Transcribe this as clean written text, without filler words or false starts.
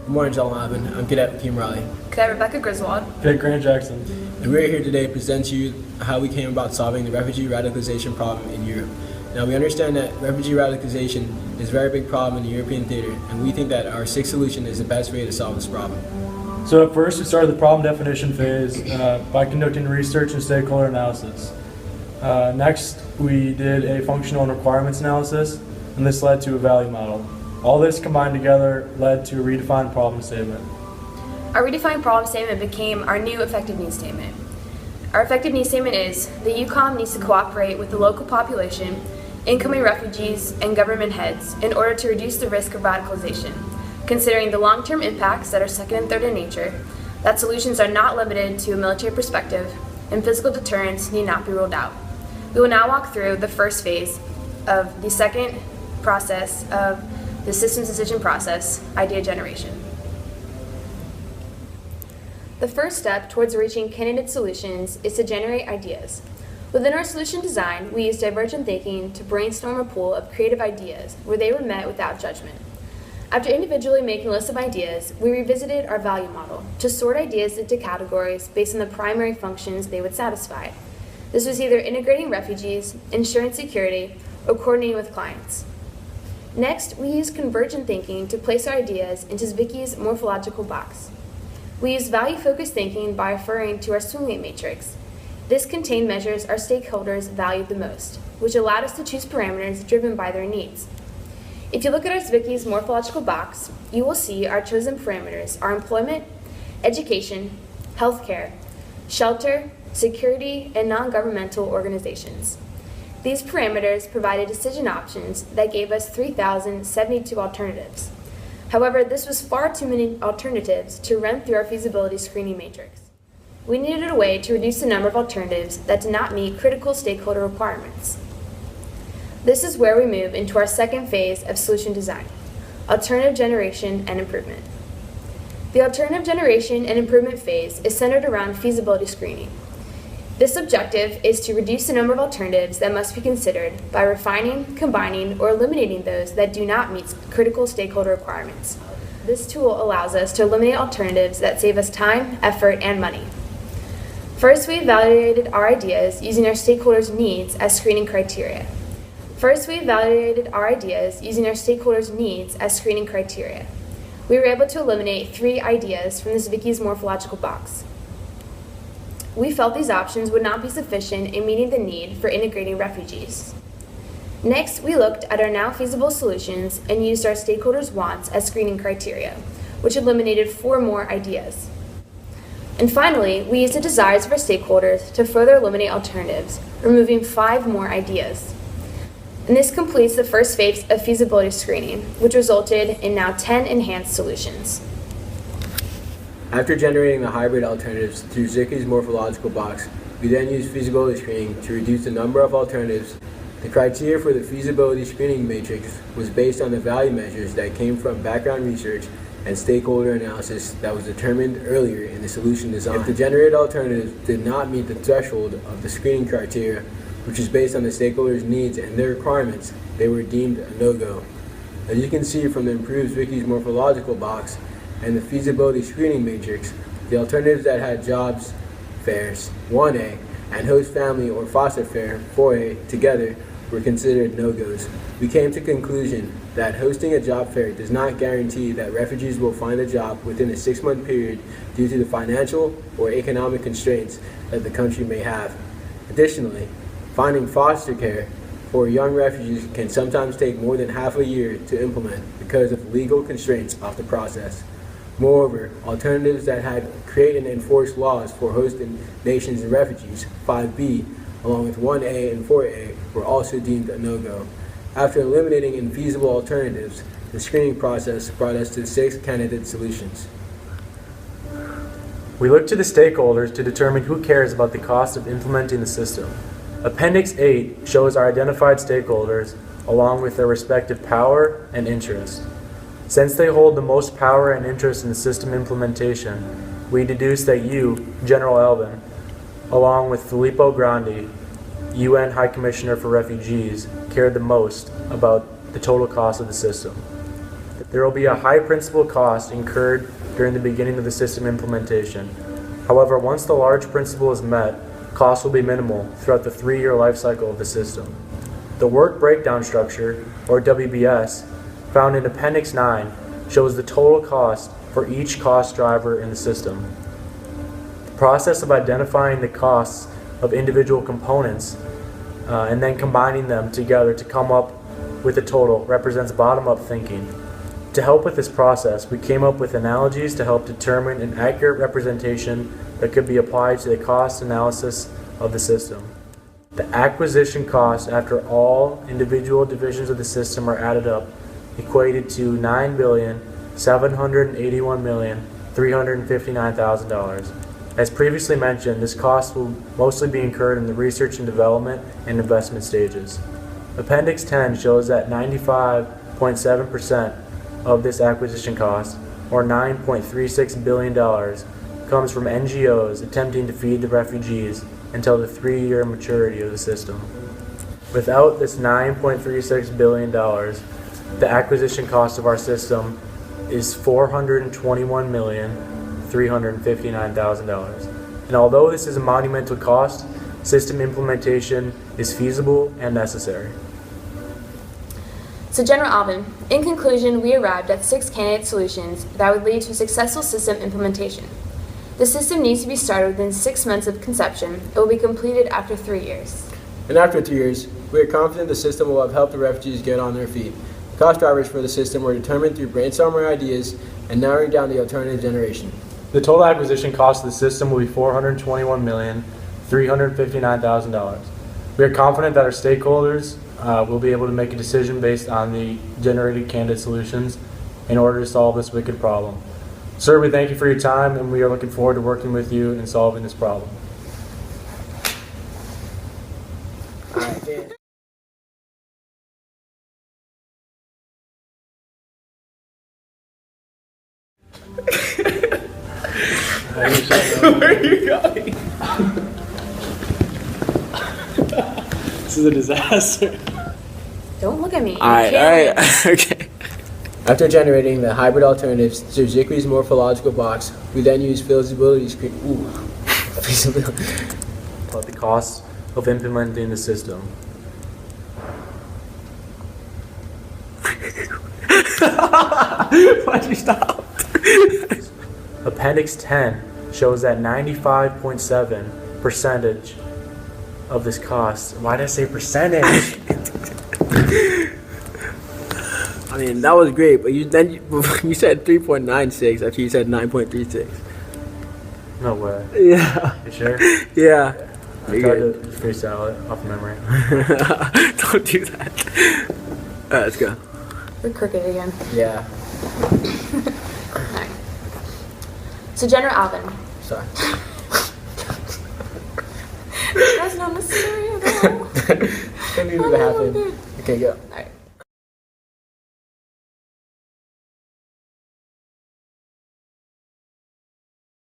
Good morning, John Lavin. I'm Cadet Keem Riley. Cadet Rebecca Griswold. Cadet Grant Jackson. And we're here today to present to you how we came about solving the refugee radicalization problem in Europe. Now, we understand that refugee radicalization is a very big problem in the European theater, and we think that our sixth solution is the best way to solve this problem. So at first, we started the problem definition phase by conducting research and stakeholder analysis. Next, we did a functional and requirements analysis, and this led to a value model. All this combined together led to a redefined problem statement. Our redefined problem statement became our new effective needs statement. Our effective needs statement is the UCOM needs to cooperate with the local population, incoming refugees, and government heads in order to reduce the risk of radicalization, considering the long-term impacts that are second and third in nature, that solutions are not limited to a military perspective, and physical deterrence need not be ruled out. We will now walk through the first phase of the second process of the systems decision process, idea generation. The first step towards reaching candidate solutions is to generate ideas. Within our solution design, we use divergent thinking to brainstorm a pool of creative ideas where they were met without judgment. After individually making a list of ideas, we revisited our value model to sort ideas into categories based on the primary functions they would satisfy. This was either integrating refugees, ensuring security, or coordinating with clients. Next, we used convergent thinking to place our ideas into Zwickie's morphological box. We used value-focused thinking by referring to our swing-weight matrix. This contained measures our stakeholders valued the most, which allowed us to choose parameters driven by their needs. If you look at our Zwickie's morphological box, you will see our chosen parameters are employment, education, healthcare, shelter, security, and non-governmental organizations. These parameters provided decision options that gave us 3,072 alternatives. However, this was far too many alternatives to run through our feasibility screening matrix. We needed a way to reduce the number of alternatives that did not meet critical stakeholder requirements. This is where we move into our second phase of solution design, alternative generation and improvement. The alternative generation and improvement phase is centered around feasibility screening. This objective is to reduce the number of alternatives that must be considered by refining, combining, or eliminating those that do not meet critical stakeholder requirements. This tool allows us to eliminate alternatives that save us time, effort, and money. First, we evaluated our ideas using our stakeholders' needs as screening criteria. We were able to eliminate 3 ideas from the Zwickie's morphological box. We felt these options would not be sufficient in meeting the need for integrating refugees. Next, we looked at our now feasible solutions and used our stakeholders' wants as screening criteria, which eliminated 4 more ideas. And finally, we used the desires of our stakeholders to further eliminate alternatives, removing 5 more ideas. And this completes the first phase of feasibility screening, which resulted in now 10 enhanced solutions. After generating the hybrid alternatives through Zwickie's morphological box, we then used feasibility screening to reduce the number of alternatives. The criteria for the feasibility screening matrix was based on the value measures that came from background research and stakeholder analysis that was determined earlier in the solution design. If the generated alternatives did not meet the threshold of the screening criteria, which is based on the stakeholders' needs and their requirements, they were deemed a no-go. As you can see from the improved Zwickie's morphological box and the feasibility screening matrix, the alternatives that had jobs fairs 1A and host family or foster fare 4A together were considered no-goes. We came to the conclusion that hosting a job fair does not guarantee that refugees will find a job within a 6-month period due to the financial or economic constraints that the country may have. Additionally, finding foster care for young refugees can sometimes take more than half a year to implement because of legal constraints of the process. Moreover, alternatives that had created and enforced laws for hosting nations and refugees, 5B, along with 1A and 4A, were also deemed a no-go. After eliminating infeasible alternatives, the screening process brought us to 6 candidate solutions. We looked to the stakeholders to determine who cares about the cost of implementing the system. Appendix 8 shows our identified stakeholders along with their respective power and interest. Since they hold the most power and interest in the system implementation, we deduce that you, General Elvin, along with Filippo Grandi, UN High Commissioner for Refugees, cared the most about the total cost of the system. There will be a high principal cost incurred during the beginning of the system implementation. However, once the large principal is met, costs will be minimal throughout the 3-year life cycle of the system. The work breakdown structure, or WBS, found in Appendix 9 shows the total cost for each cost driver in the system. The process of identifying the costs of individual components and then combining them together to come up with a total represents bottom-up thinking. To help with this process, we came up with analogies to help determine an accurate representation that could be applied to the cost analysis of the system. The acquisition cost after all individual divisions of the system are added up equated to $9,781,359,000. As previously mentioned, this cost will mostly be incurred in the research and development and investment stages. Appendix 10 shows that 95.7% of this acquisition cost, or $9.36 billion, comes from NGOs attempting to feed the refugees until the 3-year maturity of the system. Without this $9.36 billion, the acquisition cost of our system is $421,359,000. And although this is a monumental cost, system implementation is feasible and necessary. So General Alvin, in conclusion, we arrived at 6 candidate solutions that would lead to a successful system implementation. The system needs to be started within 6 months of conception. It will be completed after 3 years. And after 3 years, we are confident the system will have helped the refugees get on their feet. The cost drivers for the system were determined through brainstorming ideas and narrowing down the alternative generation. The total acquisition cost of the system will be $421,359,000. We are confident that our stakeholders will be able to make a decision based on the generated candidate solutions in order to solve this wicked problem. Sir, we thank you for your time, and we are looking forward to working with you in solving this problem. Where are you going? This is a disaster. Don't look at me. Alright, okay. After generating the hybrid alternatives to Zikri's morphological box, we then use feasibility screen. Feasibility. About the cost of implementing the system. Why'd you stop? Appendix 10 shows that 95.7% of this cost. Why did I say percentage? I mean, that was great, but you said 3.96 after you said 9.36. No way. Yeah. You sure? Yeah. I tried to freestyle it off memory. Don't do that. Alright, let's go. We're crooked again. Yeah. Alright. So General Alvin. Sorry. That's not necessary at all. Don't need it to happen. Okay, go. Alright.